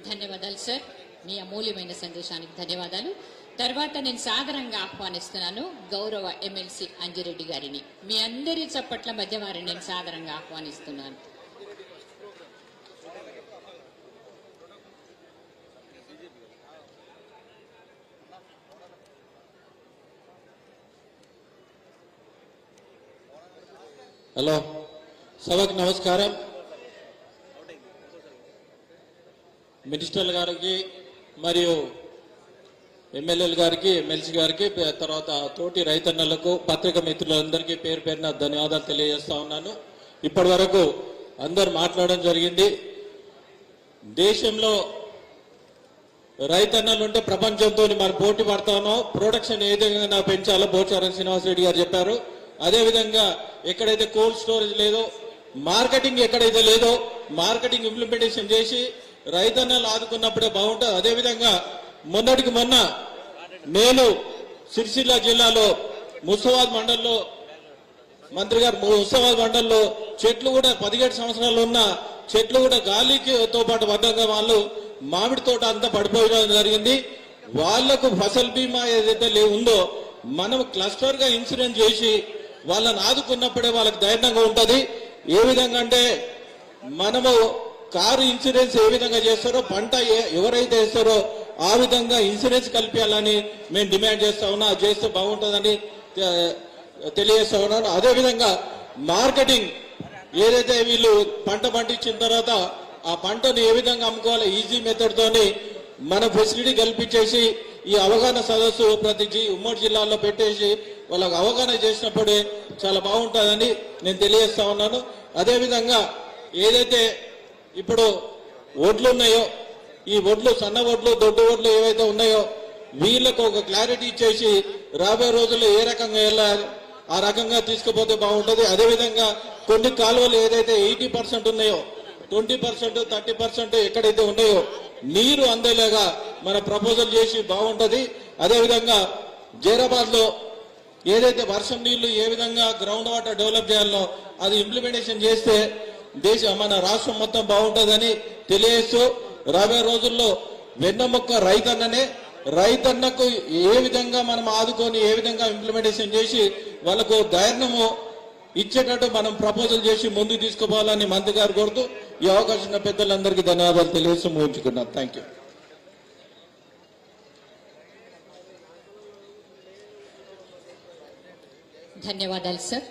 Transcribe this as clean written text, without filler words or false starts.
ధన్యవాదాలు సార్, మీ అమూల్యమైన సందేశానికి ధన్యవాదాలు. తర్వాత నేను సాదరంగా ఆహ్వానిస్తున్నాను గౌరవ ఎమ్మెల్సీ అంజిరెడ్డి గారిని. మీ అందరి చప్పట్ల మధ్య వారిని నేను సాదరంగా ఆహ్వానిస్తున్నాను. హలో, సభకు నమస్కారం. మినిస్టర్ల గారికి మరియు ఎమ్మెల్యేల గారికి, ఎమ్మెల్సీ గారికి, తర్వాత తోటి రైతన్నలకు, పత్రికా మిత్రులందరికీ పేరు పేరున ధన్యవాదాలు తెలియజేస్తా ఉన్నాను. ఇప్పటి వరకు అందరు మాట్లాడడం జరిగింది. దేశంలో రైతన్నలు ఉంటే ప్రపంచంతో మనం పోటీ పడతానో, ప్రొడక్షన్ ఏ విధంగా పెంచాలో బోచారం శ్రీనివాసరెడ్డి గారు చెప్పారు. అదేవిధంగా ఎక్కడైతే కోల్డ్ స్టోరేజ్ లేదో, మార్కెటింగ్ ఎక్కడైతే లేదో మార్కెటింగ్ ఇంప్లిమెంటేషన్ చేసి రైతన్నలు ఆదుకున్నప్పుడే బాగుంటుంది. అదేవిధంగా మొన్నటికి మొన్న నేను సిరిసిల్ల జిల్లాలో ముస్తాబాద్ మండలంలో మంత్రి గారు ముస్తాబాద్ మండలంలో చెట్లు కూడా 17 సంవత్సరాలు ఉన్న చెట్లు కూడా గాలితో పాటు వద్దంగా వాళ్ళు మామిడి తోట అంతా పడిపోయడం జరిగింది. వాళ్లకు ఫసల్ బీమా ఏదైతే ఉందో మనం క్లస్టర్ గా ఇన్సూరెన్స్ చేసి వాళ్ళని ఆదుకున్నప్పుడే వాళ్ళకి ధైర్యంగా ఉంటది. ఏ విధంగా అంటే మనము కారు ఇన్సూరెన్స్ ఏ విధంగా చేస్తారో, పంట ఎవరైతే వేస్తారో ఆ విధంగా ఇన్సూరెన్స్ కల్పించాలని మేము డిమాండ్ చేస్తా ఉన్నా. అది చేస్తే బాగుంటుందని తెలియజేస్తా ఉన్నాను. అదేవిధంగా మార్కెటింగ్ ఏదైతే వీళ్ళు పంట పండించిన తర్వాత ఆ పంటను ఏ విధంగా అమ్ముకోవాలి, ఈజీ మెథడ్ తోని మన ఫెసిలిటీ కల్పించేసి ఈ అవగాహన సదస్సు ప్రతి ఉమ్మడి జిల్లాలో పెట్టేసి వాళ్ళకు అవగాహన చేసినప్పుడే చాలా బాగుంటుందని నేను తెలియజేస్తా ఉన్నాను. అదేవిధంగా ఏదైతే ఇప్పుడు ఒడ్లు ఉన్నాయో, ఈ ఒడ్లు సన్న ఒడ్లు, దొడ్డ ఒడ్లు ఏవైతే ఉన్నాయో వీళ్ళకు ఒక క్లారిటీ ఇచ్చేసి రాబోయే రోజుల్లో ఏ రకంగా వెళ్ళాలి ఆ రకంగా తీసుకుపోతే బాగుంటుంది. అదేవిధంగా కొన్ని కాలువలు ఏదైతే 80% ఉన్నాయో 20%, 30% ఎక్కడైతే ఉన్నాయో నీరు అందేలాగా మన ప్రపోజల్ చేసి బాగుంటది. అదేవిధంగా జైరాబాద్ లో ఏదైతే వర్షం నీళ్లు ఏ విధంగా గ్రౌండ్ వాటర్ డెవలప్ చేయాలో అది ఇంప్లిమెంటేషన్ చేస్తే మన రాష్ట్రం మొత్తం బాగుంటుందని తెలియజేస్తూ రాబోయే రోజుల్లో వెన్నెముక్క రైతన్ననే, రైతన్నకు ఏ విధంగా మనం ఆదుకొని ఏ విధంగా ఇంప్లిమెంటేషన్ చేసి వాళ్ళకు ధైర్యము ఇచ్చేటట్టు మనం ప్రపోజల్ చేసి ముందుకు తీసుకుపోవాలని మంత్రి గారు కోరుతూ ఈ అవకాశం పెద్దలందరికీ ధన్యవాదాలు తెలియజేస్తూ ముగించుకున్నాను. Thank you. ధన్యవాదాలు సార్.